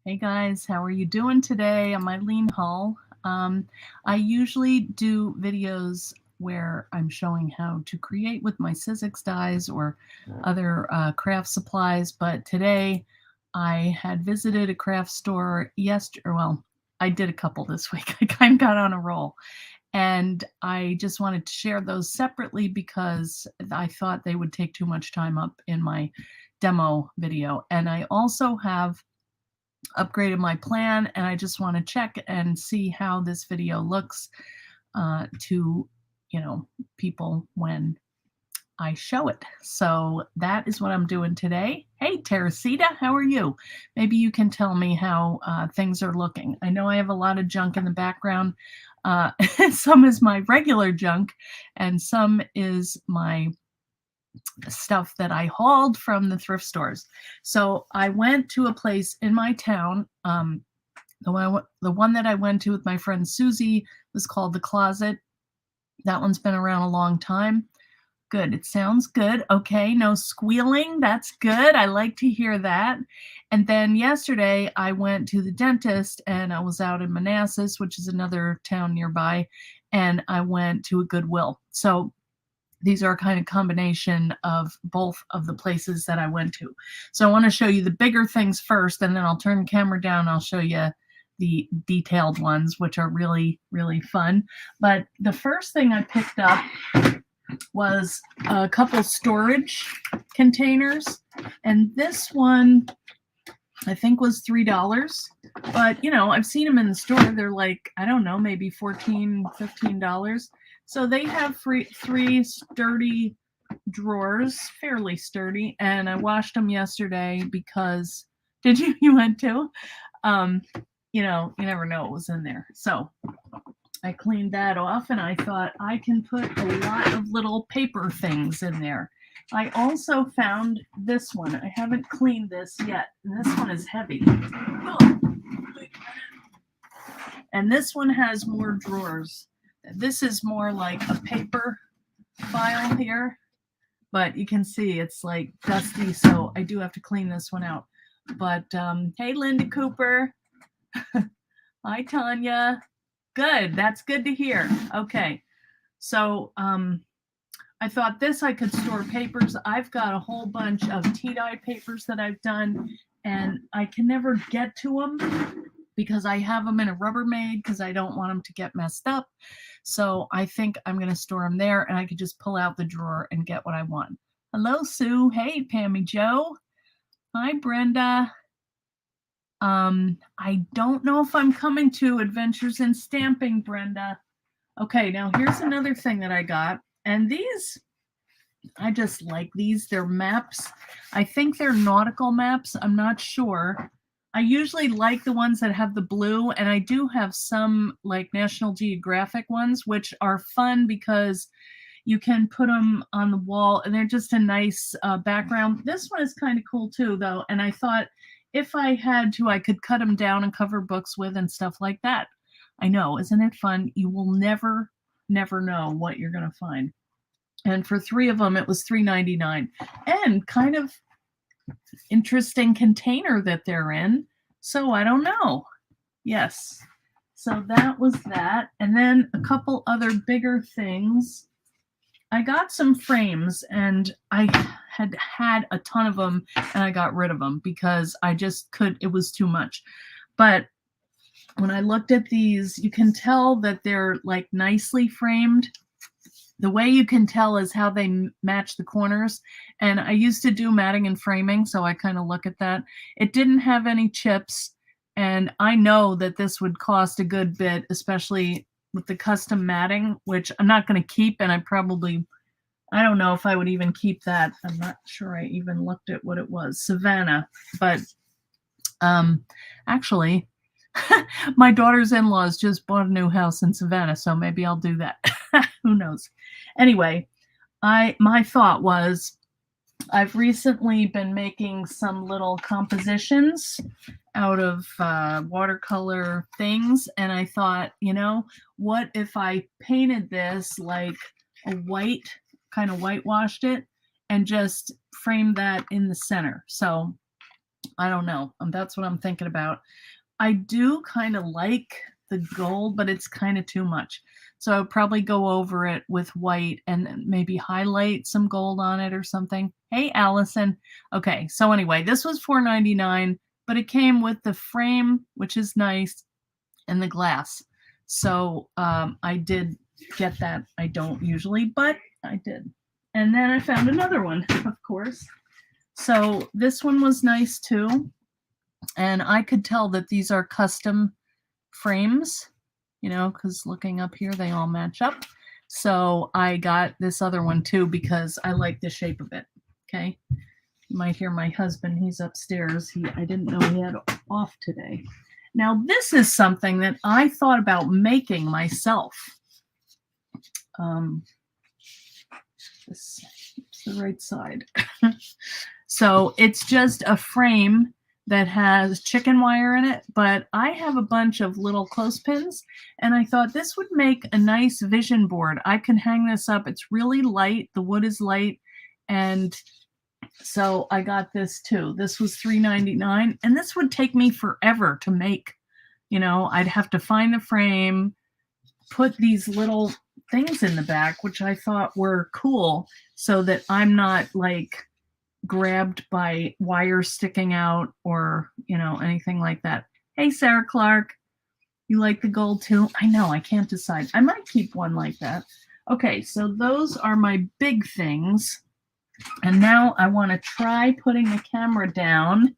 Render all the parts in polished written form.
Hey guys, how are you doing today? I'm Eileen Hull. I usually do videos where I'm showing how to create with my Sizzix dies or other craft supplies, but today I had visited a craft store yesterday. Well, I did a couple this week. I kind of got on a roll. And I just wanted to share those separately because I thought they would take too much time up in my demo video. And I also have upgraded my plan, and I just want to check and see how this video looks to people when I show it. So that is what I'm doing today. Hey Teresita, how are you? Maybe you can tell me how things are looking. I know I have a lot of junk in the background. Some is my regular junk and some is my stuff that I hauled from the thrift stores. So I went to a place in my town. The one that I went to with my friend Susie was called The Closet. That one's been around a long time. Good. It sounds good. Okay. No squealing. That's good. I like to hear that. And then yesterday I went to the dentist and I was out in Manassas, which is another town nearby, and I went to a Goodwill. So these are a kind of combination of both of the places that I went to. So I want to show you the bigger things first, and then I'll turn the camera down. I'll show you the detailed ones, which are really, really fun. But the first thing I picked up was a couple storage containers. And this one, I think, was $3. But, I've seen them in the store. They're like, I don't know, maybe $14, $15. So they have three sturdy drawers, fairly sturdy, and I washed them yesterday because, did you went to? You never know what was in there. So I cleaned that off and I thought I can put a lot of little paper things in there. I also found this one. I haven't cleaned this yet. And this one is heavy. Oh, and this one has more drawers. This is more like a paper file here, but you can see it's like dusty, so I do have to clean this one out. But hey, Linda Cooper. Hi, Tanya. Good. That's good to hear. Okay. So I thought I could store papers. I've got a whole bunch of tea-dye papers that I've done, and I can never get to them because I have them in a Rubbermaid because I don't want them to get messed up. So I think I'm going to store them there, and I could just pull out the drawer and get what I want. Hello, Sue. Hey, Pammy Joe. Hi, Brenda. I don't know if I'm coming to Adventures in Stamping, Brenda. Okay, now here's another thing that I got. And these, I just like these. They're maps. I think they're nautical maps. I'm not sure. I usually like the ones that have the blue, and I do have some like National Geographic ones, which are fun because you can put them on the wall and they're just a nice background. This one is kind of cool too, though, and I thought if I had to, I could cut them down and cover books with and stuff like that. I know, isn't it fun? You will never know what you're going to find. And for 3 of them, it was $3.99. And kind of interesting container that they're in. So I don't know. Yes. So that was that. And then a couple other bigger things. I got some frames, and I had a ton of them, and I got rid of them because I just it was too much. But when I looked at these, you can tell that they're like nicely framed. The way you can tell is how they match the corners. And I used to do matting and framing, so I kind of look at that. It didn't have any chips, and I know that this would cost a good bit, especially with the custom matting, which I'm not going to keep, and I don't know if I would even keep that. I'm not sure I even looked at what it was. Savannah. But actually, my daughter's in-laws just bought a new house in Savannah, so maybe I'll do that. Who knows? Anyway, my thought was I've recently been making some little compositions out of watercolor things, and I thought, what if I painted this like a white, kind of whitewashed it, and just framed that in the center. So I don't know. That's what I'm thinking about. I do kind of like the gold, but it's kind of too much. So I would probably go over it with white and maybe highlight some gold on it or something. Hey, Allison. Okay, so anyway, this was $4.99, but it came with the frame, which is nice, and the glass. So I did get that. I don't usually, but I did. And then I found another one, of course. So this one was nice too. And I could tell that these are custom frames, you know, because looking up here, they all match up. So I got this other one too because I like the shape of it. Okay. You might hear my husband. He's upstairs. I didn't know he had off today. Now, this is something that I thought about making myself. This is the right side. So it's just a frame that has chicken wire in it, but I have a bunch of little clothespins, and I thought this would make a nice vision board. I can hang this up. It's really light. The wood is light, and so I got this too. This was $3.99, and this would take me forever to make. You know, I'd have to find the frame, put these little things in the back, which I thought were cool, so that I'm not like grabbed by wires sticking out or, you know, anything like that. Hey, Sarah Clark, you like the gold too? I know, I can't decide. I might keep one like that. Okay, so those are my big things. And now I want to try putting the camera down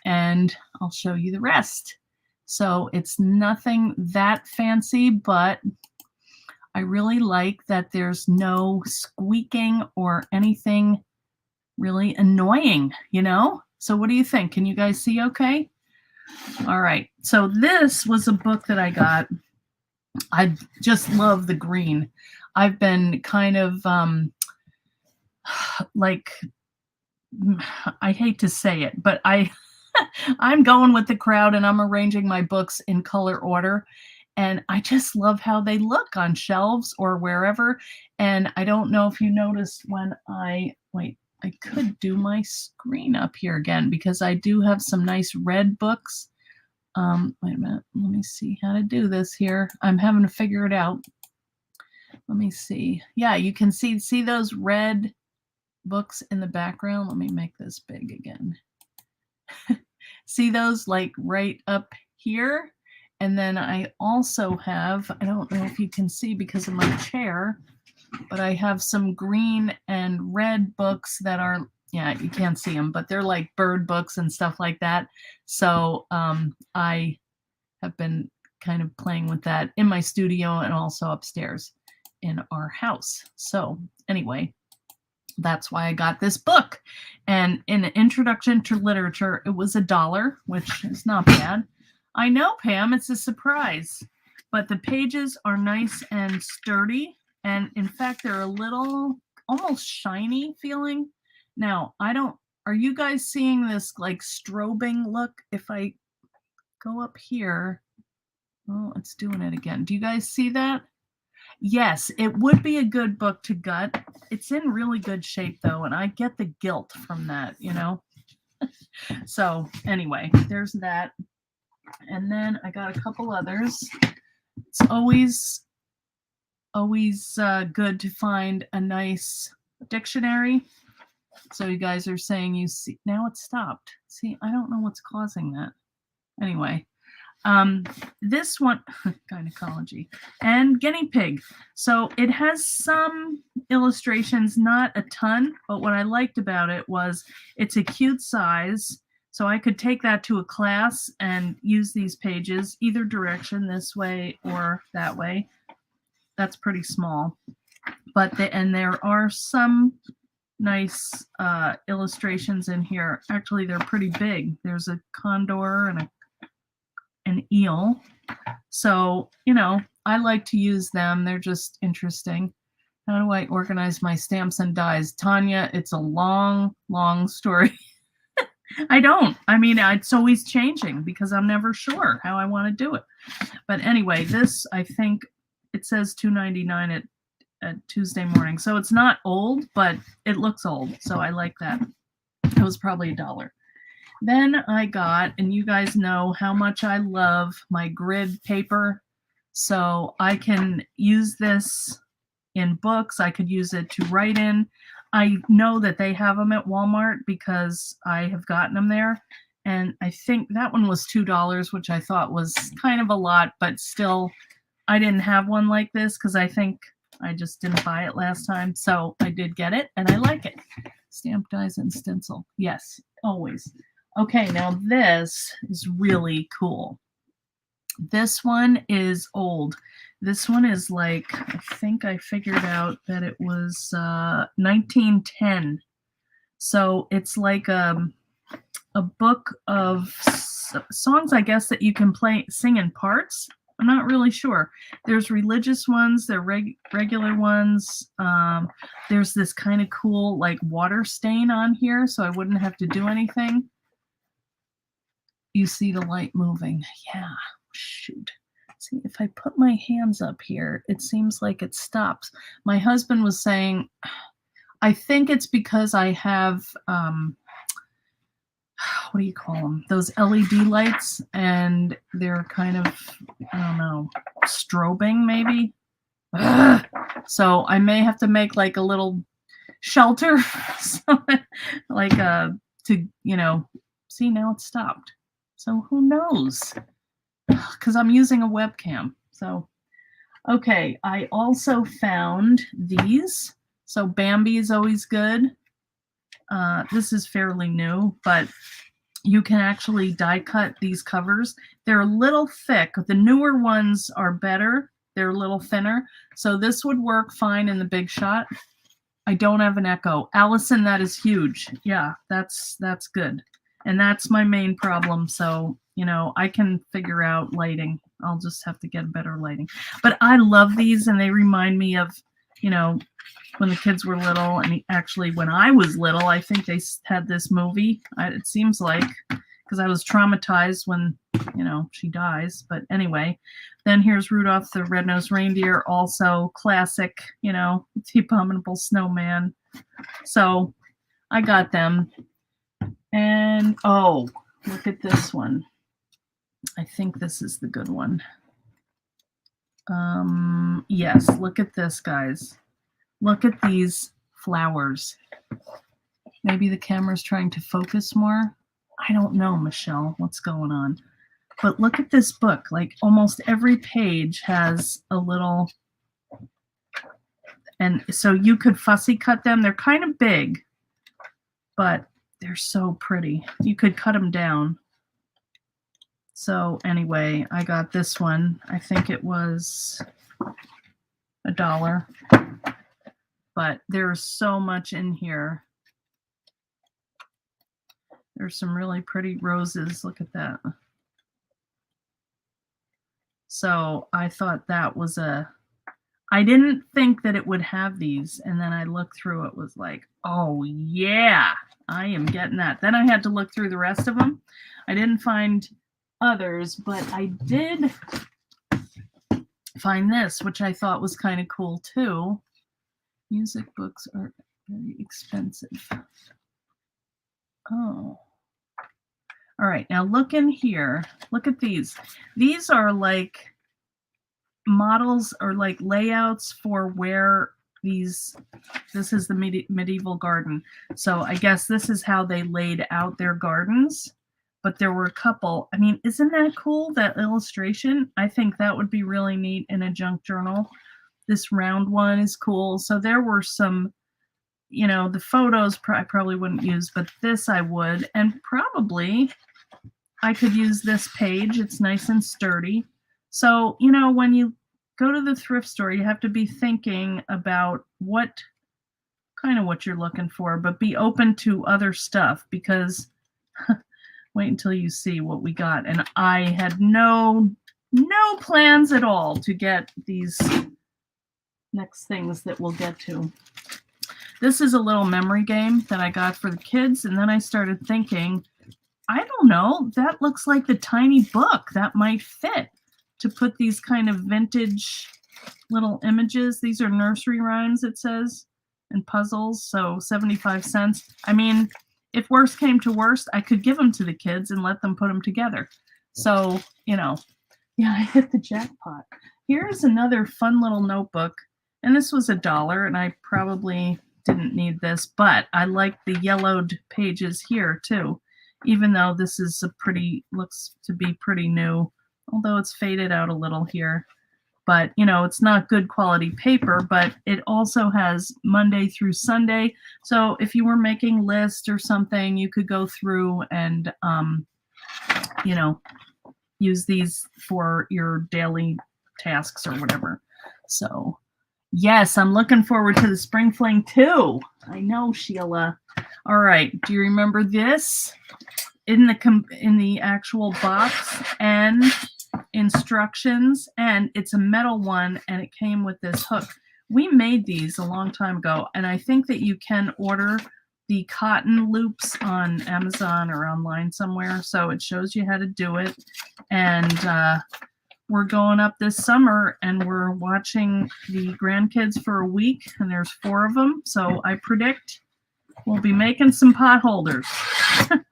and I'll show you the rest. So it's nothing that fancy, but I really like that there's no squeaking or anything really annoying, you know? So what do you think? Can you guys see okay? All right. So this was a book that I got. I just love the green. I've been kind of like, I hate to say it, but I'm going with the crowd and I'm arranging my books in color order. And I just love how they look on shelves or wherever. And I don't know if you noticed when wait, I could do my screen up here again because I do have some nice red books. Wait a minute. Let me see how to do this here. I'm having to figure it out. Let me see. Yeah, you can see those red books in the background. Let me make this big again. See those like right up here? And then I also have, I don't know if you can see because of my chair, but I have some green and red books that are, yeah, you can't see them, but they're like bird books and stuff like that. So I have been kind of playing with that in my studio and also upstairs in our house. So anyway, that's why I got this book. And in Introduction to Literature, it was $1, which is not bad. I know, Pam, it's a surprise, but the pages are nice and sturdy. And in fact, they're a little almost shiny feeling. Now, are you guys seeing this like strobing look? If I go up here, oh, it's doing it again. Do you guys see that? Yes, it would be a good book to gut. It's in really good shape though, and I get the guilt from that, you know? So anyway, there's that. And then I got a couple others. It's always good to find a nice dictionary. So you guys are saying you see, now it stopped. See, I don't know what's causing that. Anyway, this one, gynecology and guinea pig. So it has some illustrations, not a ton, but what I liked about it was it's a cute size. So I could take that to a class and use these pages either direction, this way or that way. That's pretty small, but there are some nice illustrations in here. Actually, they're pretty big. There's a condor and an eel. So, you know, I like to use them. They're just interesting. How do I organize my stamps and dies? Tanya, it's a long, long story. I don't. I mean, it's always changing because I'm never sure how I want to do it. But anyway, this, I think it says $2.99 at Tuesday morning. So it's not old, but it looks old. So I like that. It was probably $1. Then I got, and you guys know how much I love my grid paper. So I can use this in books. I could use it to write in. I know that they have them at Walmart because I have gotten them there. And I think that one was $2, which I thought was kind of a lot, but still, I didn't have one like this because I think I just didn't buy it last time. So I did get it and I like it. Stamp dies and stencil. Yes, always. Okay, now this is really cool. This one is old. This one is like, I think I figured out that it was 1910. So it's like a book of songs, I guess, that you can sing in parts. I'm not really sure. There's religious ones, there are regular ones. There's this kind of cool like water stain on here, so I wouldn't have to do anything. You see the light moving. Yeah, shoot. See, if I put my hands up here, it seems like it stops. My husband was saying, I think it's because I have, what do you call them? Those LED lights, and they're kind of, I don't know, strobing maybe. Ugh. So I may have to make like a little shelter, like to, you know, see, now it's stopped. So who knows? Because I'm using a webcam. So, okay, I also found these. So Bambi is always good. This is fairly new, but you can actually die cut these covers. They're a little thick. The newer ones are better. They're a little thinner. So this would work fine in the Big Shot. I don't have an echo. Allison, that is huge. Yeah, that's good. And that's my main problem. So, you know, I can figure out lighting. I'll just have to get better lighting. But I love these, and they remind me of, you know, when the kids were little. And actually, when I was little, I think they had this movie. It seems like, because I was traumatized when, you know, she dies. But anyway, then here's Rudolph the Red-Nosed Reindeer, also classic, you know, the Abominable Snowman. So I got them. And, oh, look at this one. I think this is the good one. Yes, look at this, guys. Look at these flowers. Maybe the camera's trying to focus more. I don't know, Michelle, what's going on. But look at this book. Like almost every page has a little, and so you could fussy cut them. They're kind of big, but they're so pretty. You could cut them down. So anyway, I got this one. I think it was $1. But there's so much in here. There's some really pretty roses. Look at that. So I thought that was I didn't think that it would have these. And then I looked through it, was like, oh yeah, I am getting that. Then I had to look through the rest of them. I didn't find others, but I did find this, which I thought was kind of cool too. Music books are very expensive. Oh. All right, now look in here. Look at these. These are like models or like layouts for where these, this is the medieval garden. So I guess this is how they laid out their gardens. But there were a couple. I mean, isn't that cool, that illustration? I think that would be really neat in a junk journal. This round one is cool. So there were some, you know, the photos I probably wouldn't use, but this I would. And probably I could use this page. It's nice and sturdy. So, you know, when you go to the thrift store, you have to be thinking about what you're looking for, but be open to other stuff, because wait until you see what we got. And I had no plans at all to get these next things that we'll get to. This is a little memory game that I got for the kids, and then I started thinking, I don't know, that looks like the tiny book that might fit to put these kind of vintage little images. These are nursery rhymes, it says, and puzzles, so 75 cents. I mean, if worst came to worst, I could give them to the kids and let them put them together. So, you know, yeah, I hit the jackpot. Here's another fun little notebook. And this was $1, and I probably didn't need this, but I like the yellowed pages here too, even though this is looks to be pretty new, although it's faded out a little here. But, you know, it's not good quality paper, but it also has Monday through Sunday. So if you were making lists or something, you could go through and, you know, use these for your daily tasks or whatever. So, yes, I'm looking forward to the spring fling too. I know, Sheila. All right, do you remember this? In the actual box and instructions, and it's a metal one, and it came with this hook. We made these a long time ago, and I think that you can order the cotton loops on Amazon or online somewhere, so it shows you how to do it. And we're going up this summer, and we're watching the grandkids for a week, and there's 4 of them, so I predict we'll be making some pot holders.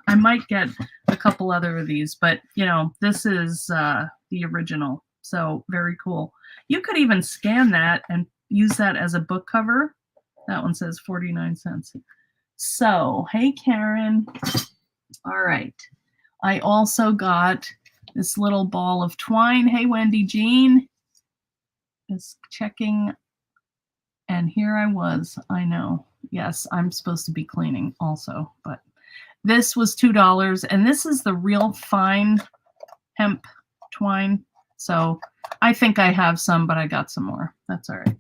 I might get a couple other of these, but, you know, this is the original, so very cool. You could even scan that and use that as a book cover. That one says 49 cents. So, hey, Karen. All right. I also got this little ball of twine. Hey, Wendy Jean. Just checking. And here I was. I know. Yes, I'm supposed to be cleaning also, but this was $2, and this is the real fine hemp twine. So I think I have some, but I got some more. That's all right.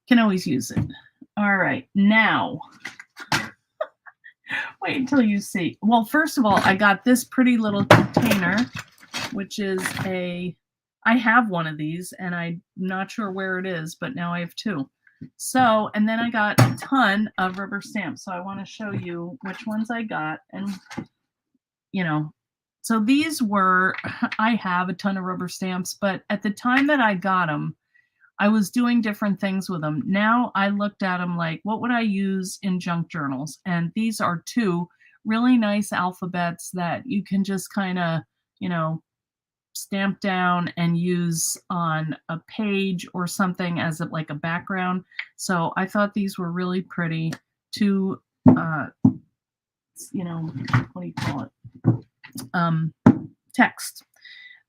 Can always use it. All right, now wait until you see. Well, first of all, I got this pretty little container, which is I have one of these, and I'm not sure where it is, but now I have 2. So, and then I got a ton of rubber stamps. So I want to show you which ones I got. And, you know, so these were, I have a ton of rubber stamps, but at the time that I got them, I was doing different things with them. Now I looked at them like, what would I use in junk journals? And these are 2 really nice alphabets that you can just kind of, you know, stamp down and use on a page or something as like a background. So I thought these were really pretty. 2, you know, what do you call it? Text.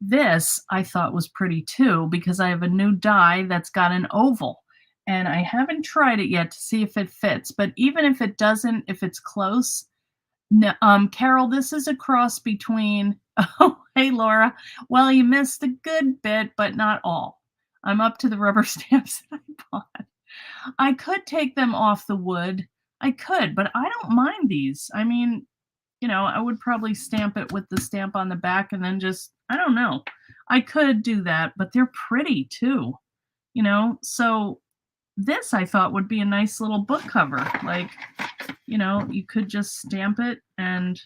This I thought was pretty too, because I have a new die that's got an oval, and I haven't tried it yet to see if it fits. But even if it doesn't, if it's close, no, Carol, this is a cross between, oh, hey, Laura. Well, you missed a good bit, but not all. I'm up to the rubber stamps that I bought. I could take them off the wood. I could, but I don't mind these. I mean, you know, I would probably stamp it with the stamp on the back and then just, I don't know. I could do that, but they're pretty too, you know? So this I thought would be a nice little book cover. Like, you know, you could just stamp it and,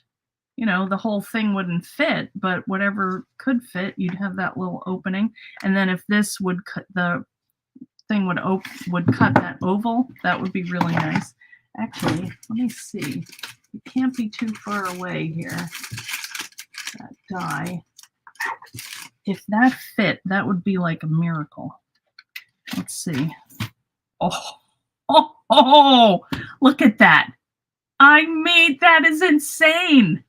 you know, the whole thing wouldn't fit, but whatever could fit, you'd have that little opening. And then if this would cut, the thing would cut that oval, that would be really nice. Actually, let me see. It can't be too far away here. That die. If that fit, that would be like a miracle. Let's see. Oh, look at that. That is insane.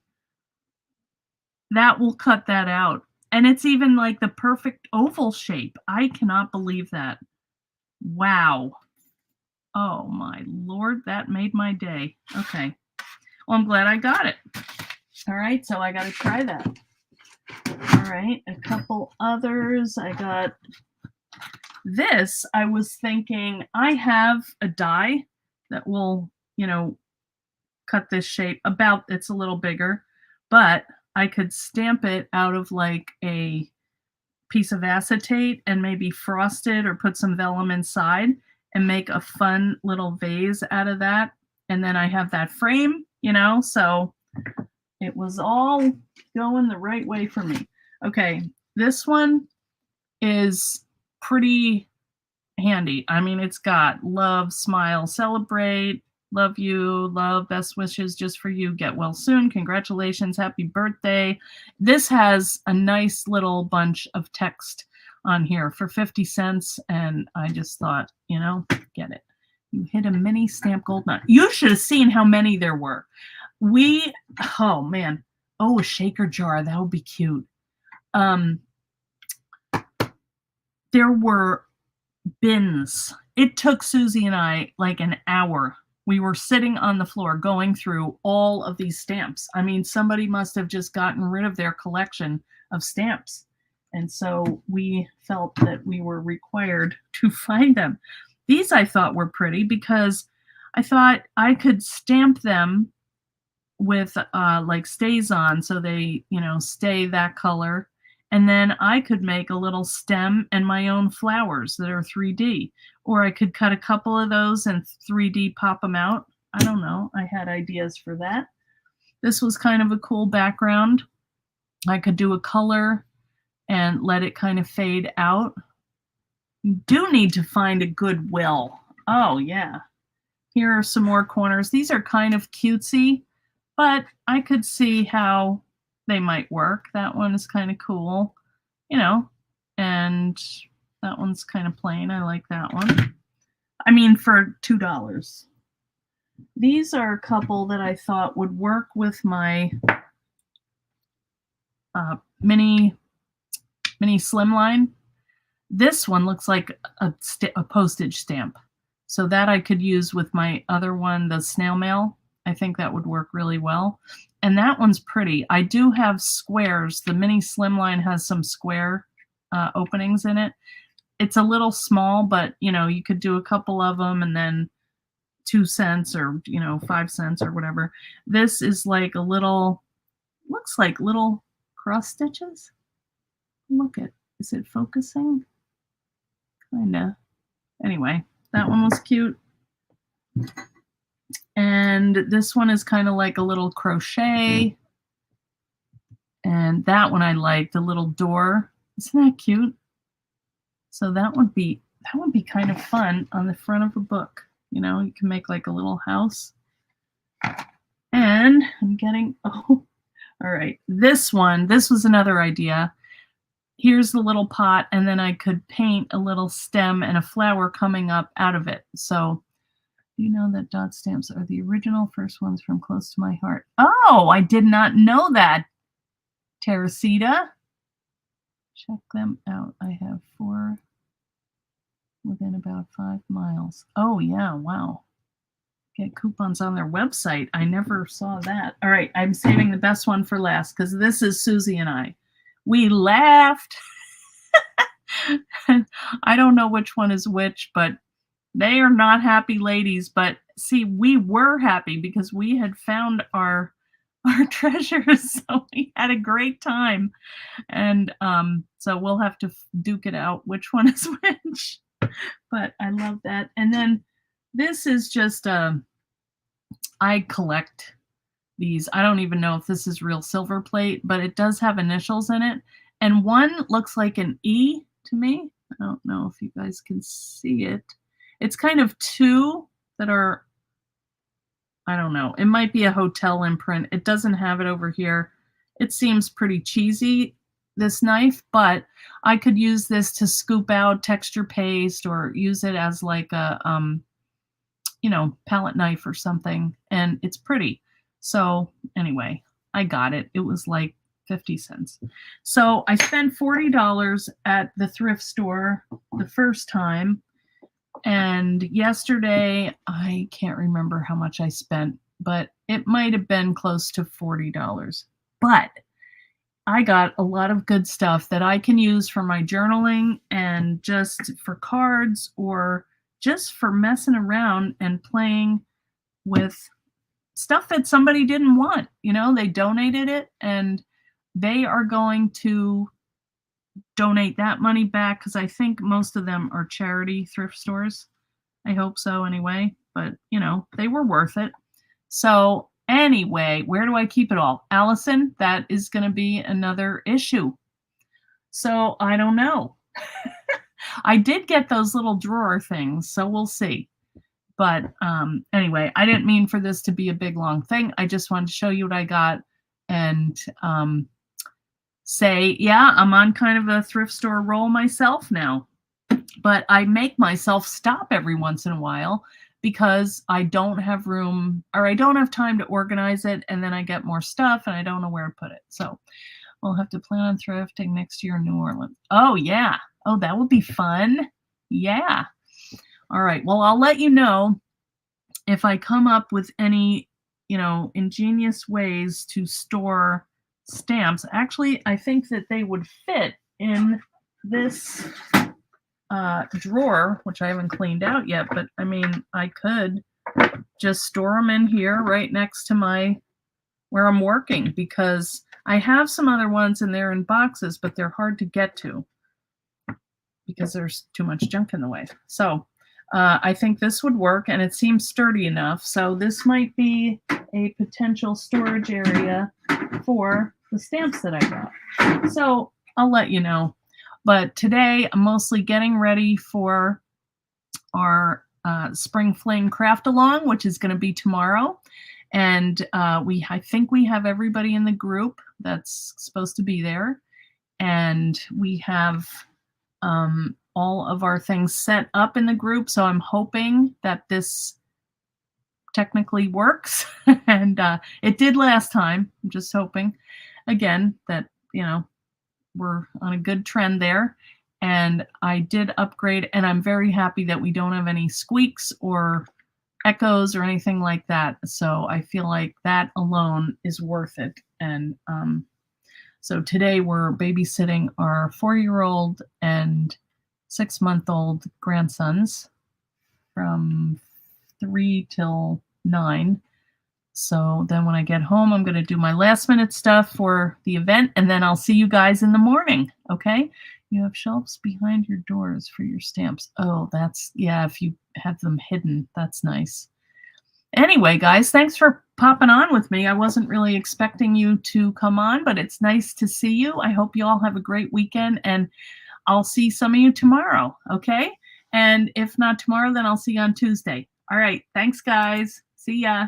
That will cut that out. And it's even like the perfect oval shape. I cannot believe that. Wow. Oh my Lord, that made my day. Okay. Well, I'm glad I got it. All right, so I got to try that. All right, a couple others. I got this. I was thinking I have a die that will, you know, cut this shape about, it's a little bigger, but I could stamp it out of like a piece of acetate and maybe frost it or put some vellum inside and make a fun little vase out of that. And then I have that frame, you know, so it was all going the right way for me. Okay, this one is pretty handy. I mean, it's got love, smile, celebrate, Love you. Love. Best wishes just for you. Get well soon. Congratulations. Happy birthday. This has a nice little bunch of text on here for 50 cents. And I just thought, get it. You hit a mini stamp gold nut. You should have seen how many there were. Oh man. Oh, a shaker jar. That would be cute. There were bins. It took Susie and I like an hour. We were sitting on the floor going through all of these stamps. I mean, somebody must have just gotten rid of their collection of stamps. And so we felt that we were required to find them. These I thought were pretty because I thought I could stamp them with like stays on so they, stay that color. And then I could make a little stem and my own flowers that are 3D. Or I could cut a couple of those and 3D pop them out. I don't know. I had ideas for that. This was kind of a cool background. I could do a color and let it kind of fade out. You do need to find a Goodwill. Oh, yeah. Here are some more corners. These are kind of cutesy, but I could see how they might work. That one is kind of cool, and that one's kind of plain. I like that one. I mean, for $2. These are a couple that I thought would work with my mini slimline. This one looks like a postage stamp. So that I could use with my other one, the snail mail. I think that would work really well. And that one's pretty. I do have squares. The mini slimline has some square openings in it. It's a little small, but you could do a couple of them and then 2 cents or 5 cents or whatever. This is like looks like little cross stitches. Look at, is it focusing? Kinda. Anyway, that one was cute. And this one is kind of like a little crochet. And that one I like, the little door. Isn't that cute? So that would be kind of fun on the front of a book. You can make like a little house. And I'm getting, all right. This was another idea. Here's the little pot, and then I could paint a little stem and a flower coming up out of it. So you know that dot stamps are the original first ones from close to my heart. Oh, I did not know that, Teresita. Check them out. I have 4 within about 5 miles. Oh, yeah. Wow. Get coupons on their website. I never saw that. All right. I'm saving the best one for last because this is Susie and I. We laughed. I don't know which one is which, but they are not happy ladies. But see, we were happy because we had found our treasures. So we had a great time. And so we'll have to duke it out which one is which. But I love that. And then this is just I collect these. I don't even know if this is real silver plate, but it does have initials in it. And one looks like an E to me. I don't know if you guys can see it. It's kind of 2 that are, I don't know. It might be a hotel imprint. It doesn't have it over here. It seems pretty cheesy, this knife, but I could use this to scoop out texture paste or use it as like a, palette knife or something. And it's pretty. So anyway, I got it. It was like 50 cents. So I spent $40 at the thrift store the first time. And yesterday, I can't remember how much I spent, but it might have been close to $40. But I got a lot of good stuff that I can use for my journaling and just for cards or just for messing around and playing with stuff that somebody didn't want. They donated it and they are going to donate that money back because I think most of them are charity thrift stores. I hope so anyway, but they were worth it. So anyway, where do I keep it all? Allison, that is going to be another issue. So I don't know. I did get those little drawer things, so we'll see. But anyway, I didn't mean for this to be a big long thing. I just wanted to show you what I got and say, yeah, I'm on kind of a thrift store roll myself now. But I make myself stop every once in a while because I don't have room or I don't have time to organize it, and then I get more stuff and I don't know where to put it. So we'll have to plan on thrifting next year in New Orleans. Oh, yeah. Oh, that would be fun. Yeah. All right. Well, I'll let you know if I come up with any, ingenious ways to store stamps. Actually, I think that they would fit in this drawer, which I haven't cleaned out yet, but I mean, I could just store them in here right next to where I'm working, because I have some other ones and they're in boxes, but they're hard to get to because there's too much junk in the way. So I think this would work, and it seems sturdy enough. So this might be a potential storage area for the stamps that I got. So I'll let you know. But today I'm mostly getting ready for our Spring Fling Craft Along, which is going to be tomorrow. And I think we have everybody in the group that's supposed to be there. And we have all of our things set up in the group. So I'm hoping that this technically works. And it did last time. I'm just hoping, again, that, we're on a good trend there. And I did upgrade, and I'm very happy that we don't have any squeaks or echoes or anything like that. So I feel like that alone is worth it. And so today we're babysitting our 4-year-old and 6-month-old grandsons from 3 till 9. So then when I get home, I'm going to do my last minute stuff for the event, and then I'll see you guys in the morning. Okay. You have shelves behind your doors for your stamps. Oh, if you have them hidden, that's nice. Anyway, guys, thanks for popping on with me. I wasn't really expecting you to come on, but it's nice to see you. I hope you all have a great weekend, and I'll see some of you tomorrow. Okay. And if not tomorrow, then I'll see you on Tuesday. All right. Thanks, guys. See ya.